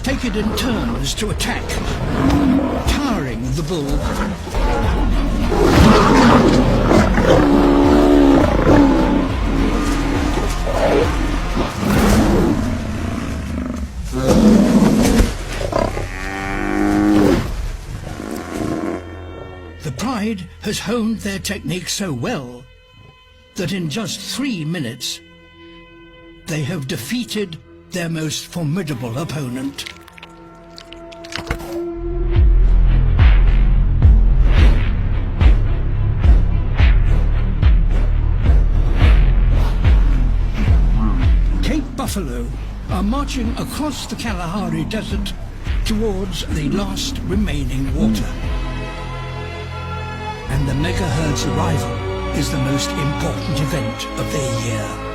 Tigers take it in turns to attack, towering the bull. The Pride has honed their technique so well that in just 3 minutes they have defeated their most formidable opponent. Cape Buffalo are marching across the Kalahari Desert towards the last remaining water. And the mega herd's arrival is the most important event of their year.